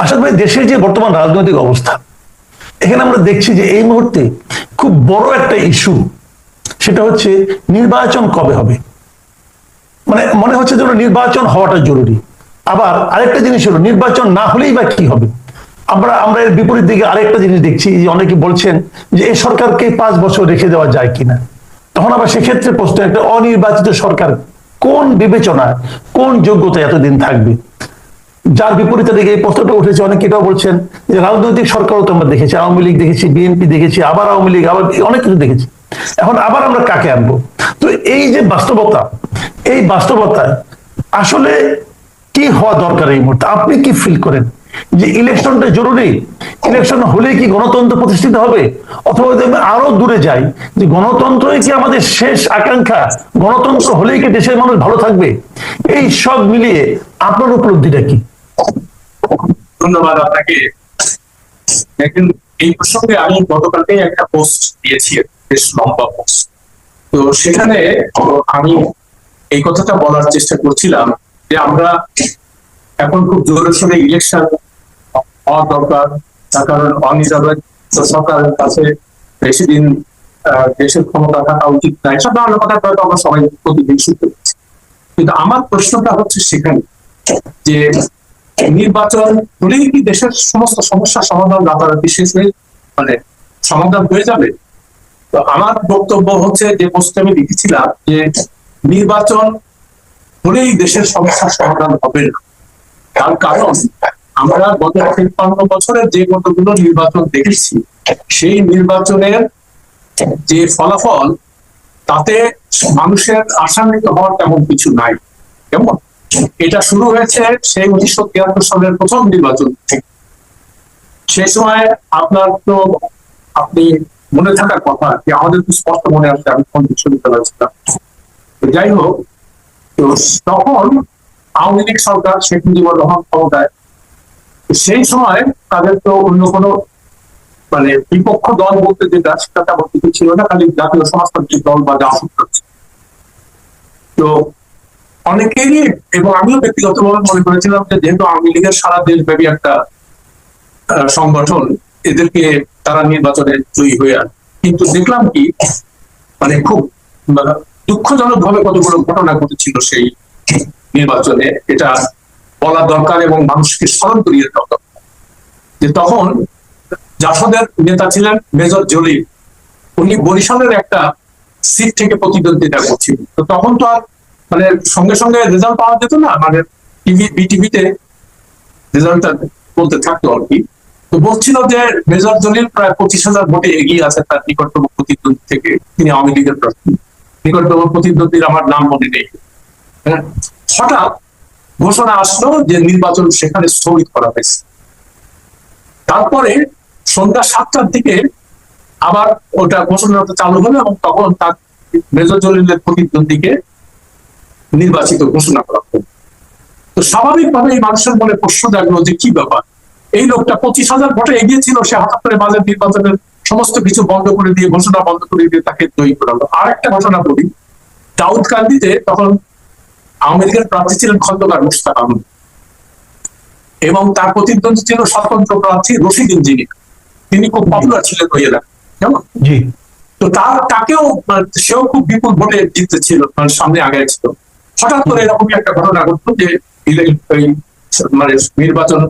আসাদ ভাই, দেশের যে বর্তমান রাজনৈতিক অবস্থা, এখানে আমরা দেখছি যে এই মুহূর্তে খুব বড় একটা ইস্যু, সেটা হচ্ছে নির্বাচন কবে হবে। মানে মনে হচ্ছে যেন নির্বাচন হওয়াটা জরুরি। আবার আরেকটা জিনিস হলো, নির্বাচন না হলেই বা কি হবে। আমরা আমরা এর বিপরীত দিকে আরেকটা জিনিস দেখছি, যে অনেকে বলছেন যে এই সরকারকে 5 বছর রেখে দেওয়া যায় কিনা। তখন আবার সেক্ষেত্রে প্রশ্ন, একটা অনির্বাচিত সরকার কোন বিবেচনায়, কোন যোগ্যতা এতদিন থাকবে। যার বিপরীতে দিকে এই প্রশ্নটা উঠেছে, অনেকে এটাও বলছেন যে রাজনৈতিক সরকারও তো আমরা দেখেছি, আওয়ামী লীগ দেখেছি, বিএনপি দেখেছি, আবার আওয়ামী লীগ, আবার অনেক কিছু দেখেছি। এখন আবার আমরা কাকে আনবো? তো এই যে বাস্তবতা, এই বাস্তবতায় আসলে কি হওয়া দরকার এই মুহূর্তে, আপনি কি ফিল করেন? যে ইলেকশনটা জরুরি, ইলেকশন হলে কি গণতন্ত্র প্রতিষ্ঠিত হবে, অথবা যদি আমি আরো দূরে যাই, যে গণতন্ত্রই কি আমাদের শেষ আকাঙ্ক্ষা, গণতন্ত্র হলেই কি দেশের মানুষ ভালো থাকবে? এই সব মিলিয়ে আপনার উপলব্ধিটা কি? ধন্যবাদ আপনাকে। দেখেন, এই প্রসঙ্গে আমি গতকালকেই একটা পোস্ট দিয়েছি, বেশ লম্বা পোস্ট। তো সেখানে আমি এই কথাটা বলার চেষ্টা করছিলাম যে আমরা এখন খুব জোরে সোরে ইলেকশন হওয়া দরকার, তার কারণ অনির্বাচিত সরকারের কাছে বেশি দিন দেশের ক্ষমতা থাকা উচিত না, এসব ধরনের কথা হয়তো আমরা সবাই প্রতিদিন শুনতে পাচ্ছি। কিন্তু আমার প্রশ্নটা হচ্ছে সেখানে যে নির্বাচন হলেই কি দেশের সমস্ত সমস্যা সমাধান রাতারাতি শেষ হয়ে মানে সমাধান হয়ে যাবে? তো আমার বক্তব্য হচ্ছে, যে পোস্টে আমি লিখেছিলাম যে নির্বাচন হলেই দেশের সমস্যার সমাধান হবে না। তার কারণ আমরা গত ৫৩ বছরের যে কতগুলো নির্বাচন দেখেছি, সেই নির্বাচনের যে ফলাফল, তাতে মানুষের আশান্বিত হওয়ার তেমন কিছু নাই। কেমন এটা শুরু হয়েছে সেই ১৯৭৩ সালের প্রথম নির্বাচন থেকে। সেই সময় আপনার তো আপনি মনে থাকার কথা, যে আমাদের তো স্পষ্ট মনে আছে, আমি কোন বিশ্ববিদ্যালয়ে ছিলাম। যাই হোক, তো তখন আওয়ামী লীগ সরকার, শেখ মুজিবুর রহমান ক্ষমতায়। সেই সময় তাদের তো অন্য কোনো মানে বিপক্ষ দল বলতে যেটা, সেটা তেমন কিছু ছিল না, খালি জাতীয় সমাজতান্ত্রিক দল বা জাসদ। তো অনেকেরই, এবং আমিও ব্যক্তিগতভাবে মনে করেছিলাম যে যেহেতু আওয়ামী লীগের সারা দেশব্যাপী একটা সংগঠন, এদেরকে তারা নির্বাচনে জয়ী হয়ে আসে। কিন্তু দেখলাম কি, মানে খুব দুঃখজনক ভাবে কতগুলো ঘটনা ঘটেছিল সেই নির্বাচনে। এটা বলা দরকার এবং মানুষকে স্মরণ করিয়ে দেওয়া দরকার যে তখন জাসদের নেতা ছিলেন মেজর জলিল। উনি বরিশালের একটা সিট থেকে প্রতিদ্বন্দ্বিতা করছিলেন। তো তখন তো আর মানে সঙ্গে সঙ্গে রেজাল্ট পাওয়া যেত না, মানে বিটিভিতে রেজাল্টটা বলতে থাকতো আর কি। তো বলছিল যে মেজর জলিল প্রায় ২৫,০০০ ভোটে এগিয়ে আছে তার নিকটতম প্রতিদ্বন্দ্বী থেকে। তিনি আওয়ামী লীগের প্রার্থী। নিকটতম প্রতিদ্বন্দ্বীর আমার নাম মনে নেই। হঠাৎ ঘোষণা আসলো যে নির্বাচন সেখানে স্থগিত করা হয়েছে। তারপরে সন্ধ্যা ৭টার দিকে আবার ওটা ঘোষণাটা চালু হলো, এবং তখন তার মেজর জলিলের প্রতিদ্বন্দ্বীকে নির্বাচিত ঘোষণা করা হলো। তো স্বাভাবিকভাবে এই মানুষের মনে প্রশ্ন জাগলো যে কি ব্যাপার, এই লোকটা ২৫,০০০ ভোটে এগিয়ে ছিল, সে হঠাৎ করে বাজার নির্বাচনের সমস্ত কিছু বন্ধ করে দিয়ে, ঘোষণা বন্ধ করে দিয়ে তাকে জয়ী করালো। আর একটা ঘটনা বলি, দাউদকান্দিতে তখন আওয়ামী লীগের প্রার্থী ছিলেন খন্দকার মুশতাক আহমেদ, এবং তার প্রতিদ্বন্দ্বী ছিল স্বতন্ত্র প্রার্থী রশিদ ইঞ্জিনিয়ার। তিনি খুব পপুলার ছিলেন ওই এলাকায়, কেমন। তো তাকেও সেও খুব বিপুল ভোটে জিততেছিল, মানে সামনে আগে ছিল। হঠাৎ করে এরকমই একটা ঘটনা ঘটলো যে মানে নির্বাচন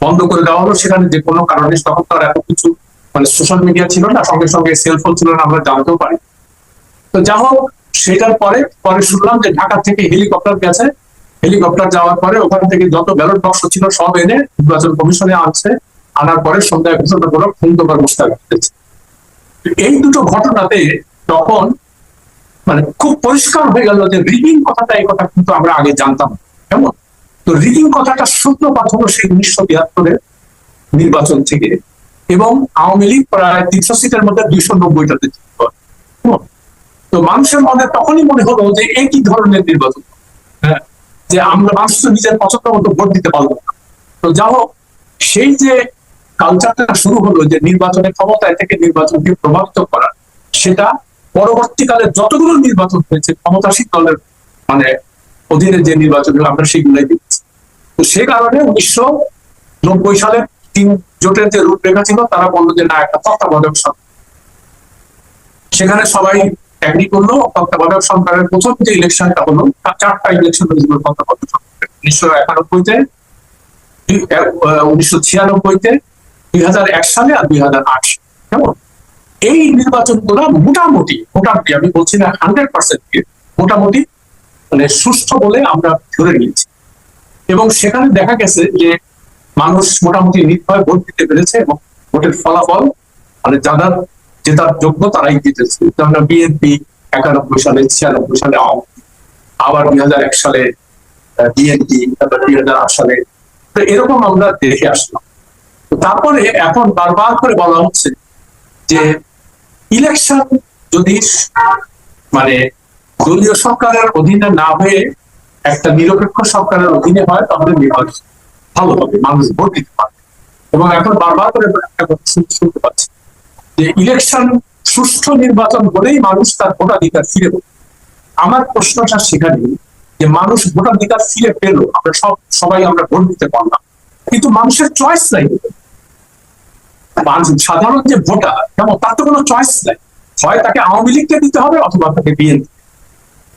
বন্ধ করে দেওয়া হলো সেখানে, যে কোনো কারণে। তখন তার এত কিছু মানে সোশ্যাল মিডিয়া ছিল না, সঙ্গে সঙ্গে সেলফোন ছিল না, আমরা জানতেও পারি। তো যা হোক, সেটার পরে শুনলাম যে ঢাকা থেকে হেলিকপ্টার গেছে। হেলিকপ্টার যাওয়ার পরে ওখান থেকে যত ব্যালট বাক্স ছিল সব এনে নির্বাচন কমিশনে আনছে। আনার পরে সন্ধ্যায় ঘোষণা করলো খন্দকার মুশতাক আহমেদ। এই দুটো ঘটনাতে তখন মানে খুব পরিষ্কার হয়ে গেল যে রিগিং কথাটা, এই কথা কিন্তু আমরা আগে জানতাম কেমন। তো রিগিং কথাটা সূত্রপাত হলো সেই ১৯৭৩ নির্বাচন থেকে, এবং আওয়ামী লীগ প্রায় ৩০০ সিটের মধ্যে ২৯০টাতে জিতল। তো মানুষের মনে তখনই মনে হলো যে একই ধরনের নির্বাচন, হ্যাঁ, যে আমরা মানুষ তো নিজের পছন্দ মতো ভোট দিতে পারবো না। তো যা হোক, সেই যে কালচারটা শুরু হলো যে নির্বাচনের ক্ষমতায় থেকে নির্বাচনকে প্রভাবিত করা, সেটা পরবর্তীকালে যতগুলো নির্বাচন হয়েছে ক্ষমতাসীন দলের মানে অধীনে যে নির্বাচন আমরা সেগুলোই দেখছি। তো সে কারণে 90 সালে 3 জোটের যে রূপরেখা ছিল তারা বললো যে না, একটা তত্ত্বাবধায়ক সরকার। সেখানে সবাই এগ্রি করলো। তত্ত্বাবধায়ক সরকারের প্রথম যে ইলেকশনটা হলো, 4টা ইলেকশন হয়েছিল তত্ত্বাবধায়ক সরকারের, 1991-তে, 1996-তে, 2001 সালে আর 2008 সালে। কেমন? এই নির্বাচনগুলো মোটামুটি মোটামুটি আমি বলছি না 100%, মোটামুটি মানে সুষ্ঠু বলে আমরা ধরে নিয়েছি। এবং সেখানে দেখা গেছে যে মানুষ মোটামুটি নির্ভয় ভোট দিতে পেরেছে এবং ভোটের ফলাফল মানে যারা জেতার যোগ্য তারাই জিতেছে। যেমন বিএনপি 91 সালে, 96 সালে আওয়ামী লীগ, আবার 2001 সালে বিএনপি, তারপর 2008 সালে। তো এরকম আমরা দেখে আসলাম। তারপরে এখন বারবার করে বলা হচ্ছে যে ইলেকশন যদি মানে দলীয় সরকারের অধীনে না হয়ে একটা নিরপেক্ষ সরকারের অধীনে হয় তাহলে নির্বাচন ভালো হবে, মানুষ ভোট দিতে পারবে। এবং এখন বারবার করে একটা কথা শুনতে পাচ্ছি যে ইলেকশন সুষ্ঠু নির্বাচন বলেই মানুষ তার ভোটাধিকার ফিরে পেল। আমার প্রশ্নটা সেখানে যে মানুষ ভোটাধিকার ফিরে পেল, আমরা সবাই আমরা ভোট দিতে পারলাম, কিন্তু মানুষের চয়েস নাই। সাধারণ যে ভোটার কেমন, তার তো কোনো চয়েস নাই, হয় তাকে আওয়ামী লীগকে দিতে হবে অথবা তাকে বিএনপি।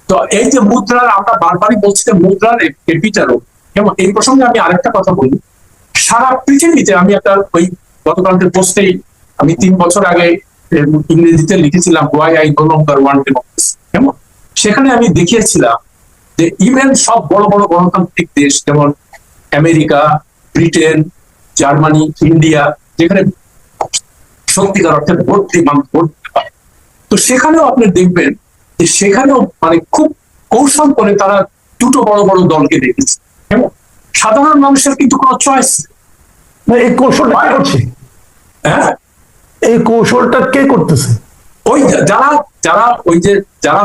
তো এই যে মুদ্রার, আমরা বারবারই বলছি যে মুদ্রার ক্যাপিটালও কেমন। এই প্রসঙ্গে আমি আরেকটা কথা বলি, সারা পৃথিবীতে আমি একটা ওই গতকালকে পোস্টেই আমি 3 বছর আগে ইংরেজিতে লিখেছিলাম why I no longer want democracy, কেমন। সেখানে আমি দেখিয়েছিলাম যে ইভেন সব বড় বড় গণতান্ত্রিক দেশ যেমন আমেরিকা, ব্রিটেন, জার্মানি, ইন্ডিয়া, যেখানে সত্যিকার অর্থে ভোট দিয়ে মানুষ ভোট দিতে পারে, তো সেখানেও আপনি দেখবেন যে সেখানেও মানে খুব কৌশল করে তারা দুটো বড় বড় দলকে রেখেছে। এবং সাধারণ মানুষের কিন্তু কোনো চয়েস না, এই কৌশলটা কে করছে? হ্যাঁ, এই কৌশলটা কে করতেছে? ওই যারা যারা ওই যে যারা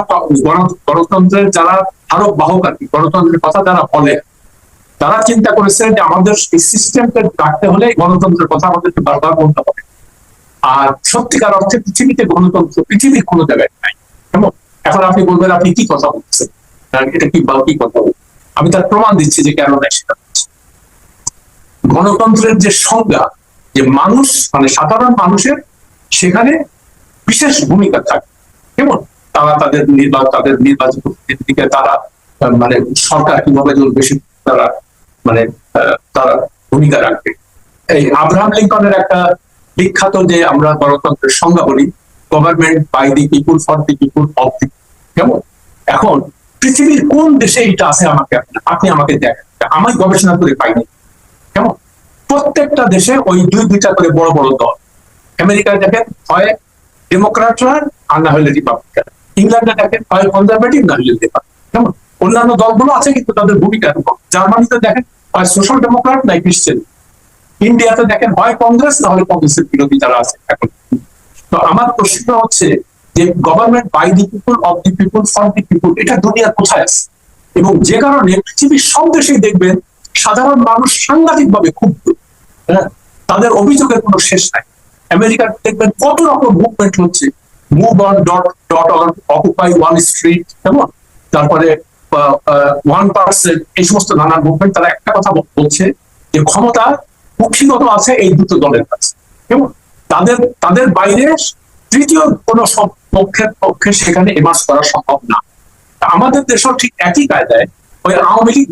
গণতন্ত্রের যারা আরো বাহক আর কি, গণতন্ত্রের কথা যারা বলে, তারা চিন্তা করেছে যে আমাদের এই সিস্টেমকে রাখতে হলে গণতন্ত্রের কথা আমাদেরকে বারবার বলতে হবে। আর সত্যিকার অর্থে পৃথিবীতে গণতন্ত্র পৃথিবীর কোনো জায়গায় নাই। কেমন? এখন আপনি বলবেন আপনি কি কথা বলছেন, এটা কি কি কথা বলছেন? আমি তার প্রমাণ দিচ্ছি যে কেন নাই সেটা। গণতন্ত্রের যে সংজ্ঞা, যে মানুষ মানে সাধারণ মানুষের সেখানে বিশেষ ভূমিকা থাকে। কেমন? তারা তাদের নির্বাচিত প্রতিনিধিকে তারা মানে সরকার কিভাবে চলবে তারা মানে তারা ভূমিকা রাখবে। এই আব্রাহাম লিঙ্কনের একটা বিখ্যাত যে আমরা গণতন্ত্রের সংজ্ঞা বলি, government by the people, for the people, of the. কেমন? এখন পৃথিবীর কোন দেশে এটা আছে আপনি আমাকে দেখেন, আমি গবেষণা করে পাইনি। কেমন? প্রত্যেকটা দেশে ওই দুইটা করে বড় বড় দল। আমেরিকায় দেখেন হয় ডেমোক্রাটরা আর না হলে রিপাবলিকান। ইংল্যান্ডে দেখেন হয় কনজারভেটিভ না হলে রিপাবলিকান। কেমন? অন্যান্য দলগুলো আছে কিন্তু তাদের ভূমিকা। জার্মানিতে দেখেন হয় সোশ্যাল ডেমোক্রাট নাই ক্রিশ্চিয়ান। ইন্ডিয়াতে দেখেন হয় কংগ্রেস না হলে কংগ্রেসের বিরোধী যারা আছে এখন। তো আমার প্রশ্ন হচ্ছে যে government by the people, of the people, for the people, এটা দুনিয়া কোথায় আছে? এবং যে কারণে পৃথিবীর সব দেশেই দেখবেন সাধারণ মানুষ সাংঘাতিক ভাবে ক্ষুব্ধ। তাদের অভিযোগের কোনো শেষ নাই। আমেরিকার দেখবেন কত রকম মুভমেন্ট হচ্ছে, move on .org, occupy one street, কেমন, তারপরে 1%, এই সমস্ত নানা মুভমেন্ট। তারা একটা কথা বলছে যে ক্ষমতা কুক্ষিগত আছে এই দুটো দলের কাছে। কেমন? তাদের বাইরে তৃতীয় কোন পক্ষে সেখানে এমার্জ করা সম্ভব না। আমাদের দেশেও ঠিক একই কায়দায় ওই আওয়ামী লীগ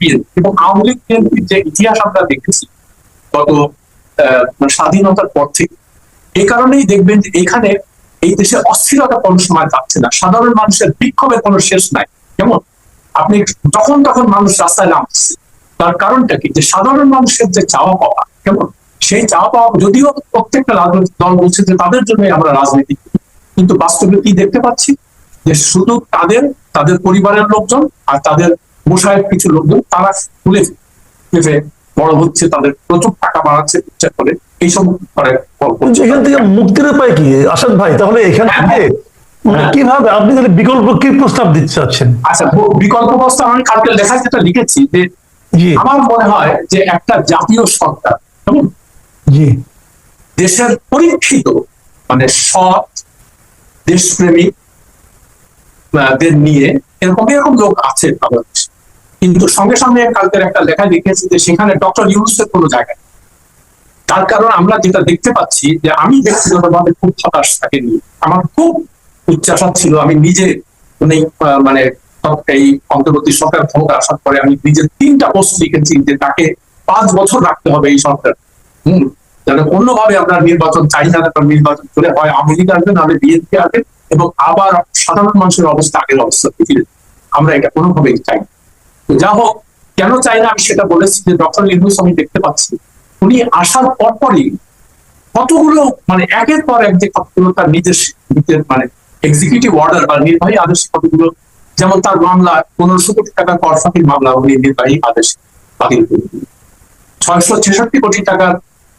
বিএনপি এবং আওয়ামী লীগ বিএনপির যে ইতিহাস আমরা দেখেছি গত স্বাধীনতার পর থেকে, এই কারণেই দেখবেন যে এখানে এই দেশে অস্থিরতা কোনো সময় যাচ্ছে না, সাধারণ মানুষের বিক্ষোভের কোনো শেষ নাই। কেমন? আপনি যখন তখন মানুষ রাস্তায় নামছে, তার কারণটা কি? যে সাধারণ মানুষের যে চাওয়া পাওয়া, কেমন, সেই চাওয়া পাওয়া যদিও প্রত্যেকটা রাজনৈতিক দল বলছে যে তাদের জন্য আমরা রাজনীতি, কিন্তু বাস্তবে কি দেখতে পাচ্ছি যে শুধু তাদের পরিবারের লোকজন আর তাদের মশায়ের কিছু লোকজন তারা তুলে বড় হচ্ছে, তাদের প্রচুর টাকা বাড়াচ্ছে ইচ্ছা করে এইসব করে। এখান থেকে মুক্তির উপায় কি আসাদ ভাই? তাহলে এখান থেকে কিভাবে আপনি তাহলে বিকল্প কি প্রস্তাব দিতে চাচ্ছেন? আচ্ছা, বিকল্প প্রস্তাব আমি কালকে লেখায় যেটা লিখেছি যে আমার মনে হয় যে একটা জাতীয় সরকার জি দেশের পরীক্ষিত মানে সৎ দেশপ্রেমিক দের নিয়ে এরকম লোক আছে বাংলাদেশ, কিন্তু সঙ্গে সঙ্গে কালকের একটা লেখা লিখেছি যে সেখানে ডক্টর ইউনূসের কোনো জায়গায়। তার কারণ আমরা যেটা দেখতে পাচ্ছি যে আমি ব্যক্তিগতভাবে খুব হতাশ তাকে নিয়ে। আমার খুব উচ্চাশা ছিল, আমি নিজে মানে এই অন্তর্বর্তী সরকার ক্ষমতা আসার পরে আমি নিজে 3টা পোস্ট লিখেছি যে তাকে 5 বছর রাখতে হবে এই সরকার। যাতে অন্যভাবে আমরা নির্বাচন চাই না, নির্বাচন করে হয় আওয়ামী লীগ আসবে, নাহলে বিএনপি আসবে, এবং আবার সাধারণ মানুষের অবস্থা আগের অবস্থা ফিরে। আমরা এটা কোনোভাবেই চাই না। যা হোক, কেন চাই না আমি সেটা বলেছি যে ডক্টর ইউনূস আমি দেখতে পাচ্ছি উনি আসার পরপরই কতগুলো মানে একের পর এক যে কতগুলো তার নিজের মানে এক্সিকিউটিভ অর্ডার বা নির্বাহী আদেশে কতগুলো, যেমন তার মামলা 1500 কোটি টাকা কর ফাঁকির মামলা উনি নির্বাহী আদেশ বাতিল করে দিলেন। 666 কোটি টাকার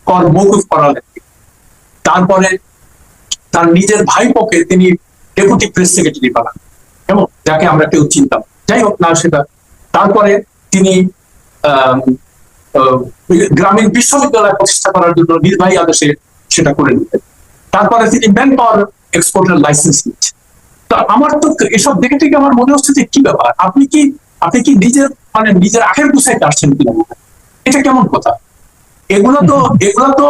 কর মওকুফ করালেন। তারপরে তার নিজের ভাইপোকে তিনি ডেপুটি প্রেস সেক্রেটারি বানান, এবং যাকে আমরা কেউ চিনতাম, যাই হোক না সেটা। তারপরে তিনি গ্রামীণ বিশ্ববিদ্যালয় প্রতিষ্ঠা করার জন্য নির্বাহী আদেশে সেটা করে নিতেন। তারপরে তিনি ম্যান পাওয়ার এক্সপোর্টের লাইসেন্স নিচ্ছেন। তো আমার তো এসব দেখে থেকে আমার মনে হচ্ছে যে কি ব্যাপার, আপনি কি নিজের মানে নিজের আখের গুছাইতে আসছেন কিনা, এটা কেমন কথা? এগুলো তো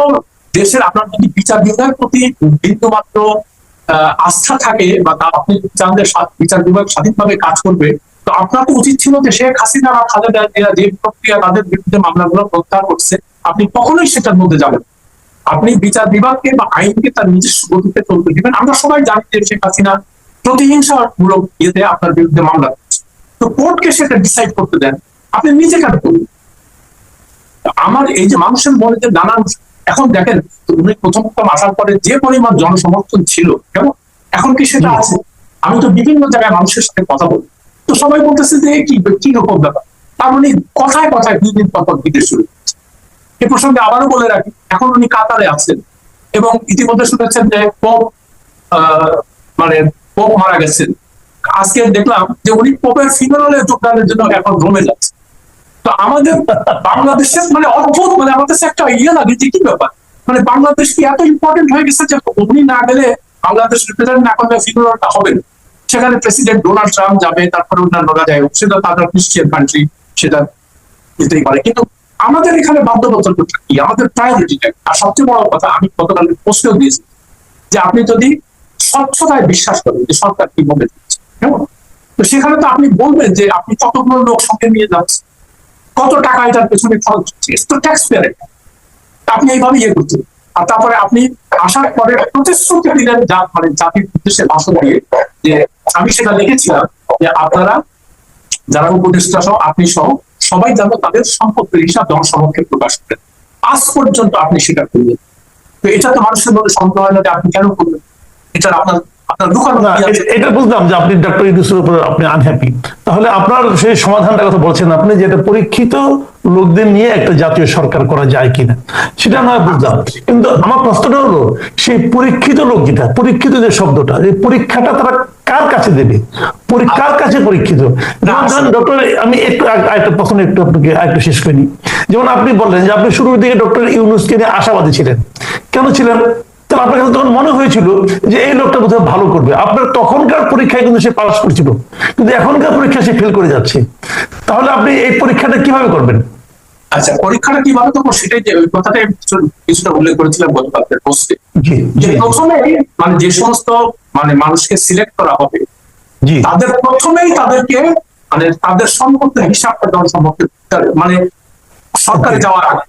দেশের, আপনার যদি বিচার বিভাগের প্রতি বিন্দু মাত্র আস্থা থাকে বা আপনি চান যে বিচার বিভাগ স্বাধীনভাবে কাজ করবে, তো আপনার তো উচিত ছিল যে শেখ হাসিনা বা খালেদা জিয়া যে প্রক্রিয়া তাদের বিরুদ্ধে মামলাগুলো প্রত্যাহার করছে, আপনি কখনোই সেটার মধ্যে যাবেন। আপনি বিচার বিভাগকে বা আইনকে তার নিজস্ব গতিতে চলতে দিবেন। আমরা সবাই জানি যে শেখ হাসিনা প্রতিহিংসামূলক ইয়েতে আপনার বিরুদ্ধে মামলা করছে, তো কোর্টকে সেটা ডিসাইড করতে দেন, আপনি নিজে কেন করবেন? আমার এই যে মানুষের মনে যে নানান, এখন দেখেন উনি প্রথম আসার পরে যে পরিমাণ জনসমর্থন ছিল, কেমন এখন কি সেটা আছে? আমি তো বিভিন্ন জায়গায় মানুষের সাথে কথা বলি, তো সবাই বলতেছে যে কি রকম ব্যাপার। তার মানে কথায় কথায় 2 দিন পর বিদেশ শুরু হচ্ছে। এ প্রসঙ্গে আবারও বলে রাখি, এখন উনি কাতারে আছেন, এবং ইতিমধ্যে শুনেছেন যে পোপ মারা গেছেন। আজকে দেখলাম যে উনি পোপের ফিনারেলে যোগদানের জন্য এখন রোমে যাচ্ছে। তো আমাদের বাংলাদেশের মানে অদ্ভুত, মানে আমাদের একটা লাগে যে কি ব্যাপার, মানে বাংলাদেশ কি এত ইম্পর্টেন্ট হয়ে গেছে যে উনি না গেলে বাংলাদেশ রিপ্রেজেন্ট না করলে ফিনারেলটা হবে না। সেখানে প্রেসিডেন্ট ডোনাল্ড ট্রাম্প যাবে, তারপরে অন্যান্যরা যাই হোক, সেটা তাদের ক্রিশ্চিয়ান কান্ট্রি, সেটা যেতেই পারে। কিন্তু আমাদের এখানে বাধ্যবাধকতা কি, আমাদের প্রায়োরিটিটা। আর সবচেয়ে বড় কথা, আমি গতকাল প্রশ্ন দিয়েছি যে আপনি যদি স্বচ্ছতায় বিশ্বাস করেন যে সরকার কি বলে দিচ্ছে, কেমন, তো সেখানে তো আপনি বলবেন যে আপনি কতগুলো লোক সঙ্গে নিয়ে যাচ্ছেন, কত টাকা এটার পেছনে খরচ হচ্ছে, তো ট্যাক্স পেয়ার। আপনি এইভাবে ইয়ে করছেন। আর তারপরে আপনি আসার পরে প্রতিশ্রুতি দিলেন মানে জাতির উদ্দেশ্যে ভাষণ দিয়ে, যে আমি সেটা লিখেছিলাম যে আপনারা যারা উপদেষ্টা সহ আপনি সহ সবাই যেন তাদের সম্পত্তির হিসাব জনসমক্ষে প্রকাশ করেন। আজ পর্যন্ত আপনি সেটা করলেন, তো এটা তো মানুষের মধ্যে সন্দেহ হয় না যে আপনি কেন করবেন। এটা আপনার এটা বুঝলাম যে আপনি ডক্টর ইউনূসের উপর আপনি আনহ্যাপি। তাহলে আপনার সেই সমাধানটা কথা বলছেন আপনি, যেটা পরীক্ষিত লোকদের নিয়ে একটা জাতীয় সরকার করা যায় কিনা, সেটা নয় বুঝলাম। কিন্তু আমার প্রশ্নটা হলো, সেই পরীক্ষিত লোক, যেটা পরীক্ষিত যে শব্দটা, এই পরীক্ষাটা তারা কার কাছে দেবে, কার কাছে পরীক্ষিত? ডক্টর, আমি একটু একটা প্রশ্ন একটু আপনাকে একটু শেষ করিনি। যেমন আপনি বললেন যে আপনি শুরুর দিকে ডক্টর ইউনূসকে নিয়ে আশাবাদী ছিলেন। কেন ছিলেন? তাহলে আপনার কাছে তখন মনে হয়েছিল যে এই লোকটা বোধহয় ভালো করবে। আপনার তখনকার পরীক্ষায় কিন্তু সে পাস করছিল, কিন্তু এখনকার পরীক্ষায় সে ফেল করে যাচ্ছে। তাহলে আপনি এই পরীক্ষাটা কিভাবে করবেন? আচ্ছা, পরীক্ষাটা কিভাবে করবো সেটাই, যে ওই কথাটাই কিছুটা উল্লেখ করেছিলাম গতকালকের পোস্টে, যে প্রথমে মানে যে সমস্ত মানে মানুষকে সিলেক্ট করা হবে তাদের প্রথমেই তাদেরকে মানে তাদের সম্পত্তির হিসাবটা জনসমক্ষে মানে সরকারে যাওয়ার আগে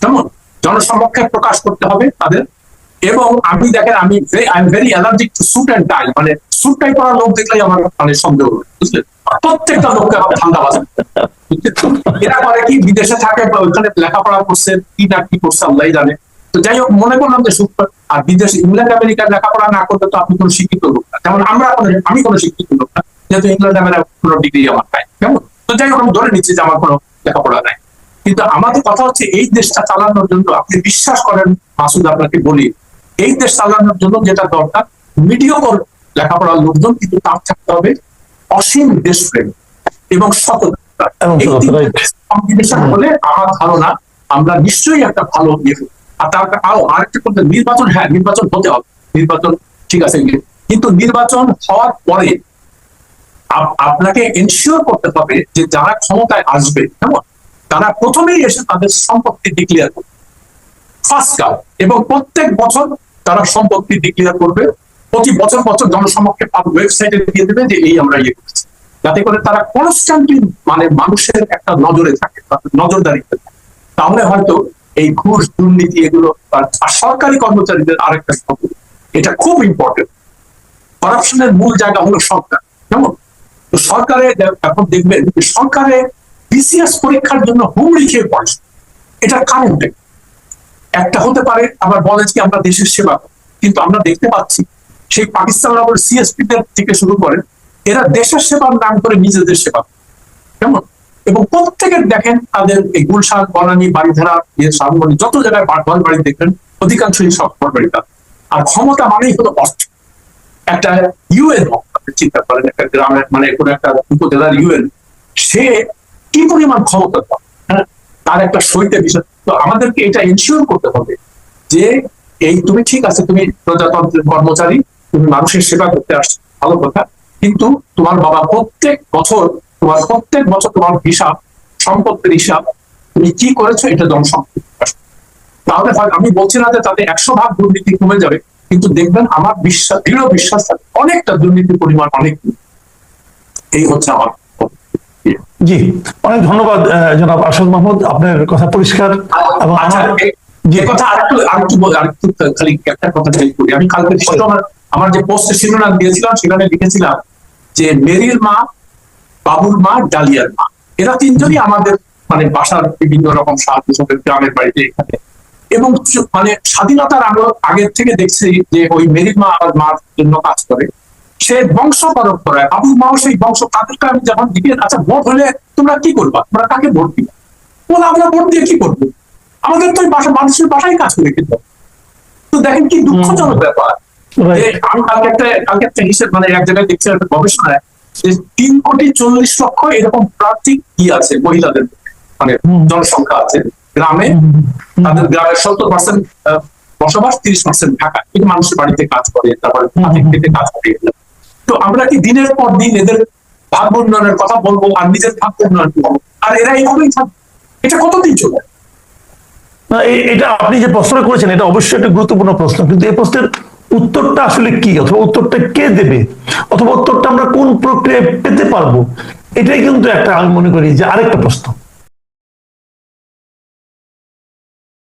যেমন জনসমক্ষে প্রকাশ করতে হবে তাদের। এবং আমি দেখেন, আমি I am very allergic to suit and tie, মানে স্যুট টাই পরা লোক দেখলেই আমার মানে সন্দেহ হয়, বুঝলেন? প্রত্যেকটা লোককে ঠান্ডা বাজে। এরা করে কি, বিদেশে থাকে বা ওইখানে লেখাপড়া করছে, কি না কি করছে আল্লাহ জানে। তো যাই হোক, মনে করলাম যে আর বিদেশে ইংল্যান্ড আমেরিকার লেখাপড়া না করলে তো আপনি কোনো শিক্ষিত লোক না, যেমন আমি কোনো শিক্ষিত লোক না, যেহেতু ইংল্যান্ড আমেরিকার কোনো ডিগ্রি আমার নাই, কেমন। তো যাই হোক, আমি ধরে নিচ্ছি যে আমার কোনো লেখাপড়া নাই। কিন্তু আমাদের কথা হচ্ছে এই দেশটা চালানোর জন্য আপনি বিশ্বাস করেন মাসুদ, আপনাকে বলি, এই দেশ চালানোর জন্য যেটা দরকার মিডিয়কর লেখাপড়ার লোকজন, কিন্তু তার থাকতে হবে অসীম দেশপ্রেম এবং সততা। কম্বিনেশন হলে আমার ধারণা আমরা নিশ্চয়ই একটা ভালো ইয়ে। আর তার আরেকটা করতে, নির্বাচন, হ্যাঁ নির্বাচন হতে হবে, নির্বাচন ঠিক আছে, কিন্তু নির্বাচন হওয়ার পরে আপনাকে এনশিওর করতে হবে যে যারা ক্ষমতায় আসবে, কেমন, তারা প্রথমেই এসে তাদের সম্পত্তি ডিক্লেয়ার করবে ফার্স্ট কাজ, এবং প্রত্যেক বছর তারা সম্পত্তি ডিক্লেয়ার করবে, প্রতি বছর বছর জনসমক্ষে ওয়েবসাইটে দিয়ে দেবে যে এই আমরা ইয়ে করছি, যাতে করে তারা কনস্ট্যান্টলি মানে মানুষের একটা নজরে থাকে, নজরদারিতে থাকে। তাহলে হয়তো এই ঘুষ দুর্নীতি এগুলো আর সরকারি কর্মচারীদের আরেকটা খবর, এটা খুব ইম্পর্টেন্ট। করাপশনের মূল জায়গা হলো সরকার, কেমন। তো সরকারে এখন দেখবেন যে সরকারে বিসিএস পরীক্ষার জন্য হুমড়ি খেয়ে পড়ে। এটার কারণটা একটা হতে পারে, আবার বলে যে আমরা দেশের সেবা করি, কিন্তু আমরা দেখতে পাচ্ছি সেই পাকিস্তান আমলের সিএসপি থেকে শুরু করে এরা দেশের সেবার নাম করে নিজেদের সেবা করে, কেমন। এবং প্রত্যেকের দেখেন তাদের এই গুলশান, বনানী, বাড়িধারা, শালবনী, যত জায়গায় ঘর বাড়ি দেখবেন অধিকাংশই সব ঘর বাড়ি তার। আর ক্ষমতা মানেই হলো অর্থ। একটা ইউএন চিন্তা করেন, একটা গ্রামের মানে কোনো একটা উপজেলার ইউএন, সে কি পরিমাণ ক্ষমতা পায়, হ্যাঁ, তার একটা সইতে বিষয়। তো আমাদেরকে এটা এনশিওর করতে হবে যে এই তুমি ঠিক আছে, তুমি প্রজাতন্ত্রের কর্মচারী, তুমি মানুষের সেবা করতে আসছো, ভালো কথা, কিন্তু তোমার বাবা প্রত্যেক বছর তোমার হিসাব, সম্পত্তির হিসাব, তুমি কি করেছো এটা জনসম্পত্তি। তাহলে আমি বলছি না যে তাতে 100% দুর্নীতি কমে যাবে, কিন্তু দেখবেন আমার বিশ্বাস, দৃঢ় বিশ্বাস থাকে অনেকটা দুর্নীতির পরিমাণ অনেক। এই হচ্ছে আমার। জি, অনেক ধন্যবাদ জনাব আরশাদ মাহমুদ, আপনার কথা পরিষ্কার। এবং যে কথা আরেকটু খালি একটা কথা করি, আমি কালকে আমার যে পোস্টে শিরোনাম দিয়েছিলাম সেখানে লিখেছিলাম যে মেরির মা, বাবুর মা, ডালিয়ার মা, এরা তিনজনই আমাদের মানে বাসার বিভিন্ন রকম সাহায্য গ্রামের বাড়িতে এখানে। এবং মানে স্বাধীনতার আগের থেকে দেখছি যে ওই মেরির মা আমার মার জন্য কাজ করে, সে বংশ পরম্পরায় বাবুর মাও সেই বংশ। তাদেরকে আমি যখন দিকে আচ্ছা ভোট হলে তোমরা কি করবা, তোমরা কাকে ভোট দিবা, বলে আমরা ভোট দিয়ে কি করবো, আমাদের তো মানুষের বাসায় কাজ করে কিন্তু। তো দেখেন কি দুঃখজনক ব্যাপার। আমি কালকে একটা হিসেব মানে এক জায়গায় দেখছি একটা গবেষণায় যে 3,40,00,000 এরকম প্রার্থী কি আছে মহিলাদের, মানে জনসংখ্যা আছে গ্রামে, তাদের গ্রামের 70% বসবাস, 30% ঢাকা, কিন্তু মানুষের বাড়িতে কাজ করে, তারপরে কাজ করে। তো আমরা কি দিনের পর দিন এদের ভাগ্য উন্নয়নের কথা বলবো আর নিজের ভাগ্য উন্নয়ন করবো, আর এরা এইভাবেই থাকবে? এটা কতদিন চলে? এটা আপনি যে প্রশ্নটা করেছেন এটা অবশ্যই একটা গুরুত্বপূর্ণ প্রশ্ন, কিন্তু এই প্রশ্নের উত্তরটা আসলে কি, অথবা উত্তরটা কে দেবে, অথবা উত্তরটা আমরা কোন প্রক্রিয়ায় পেতে পারবো, এটাই কিন্তু একটা, আমি মনে করি যে আরেকটা প্রশ্ন।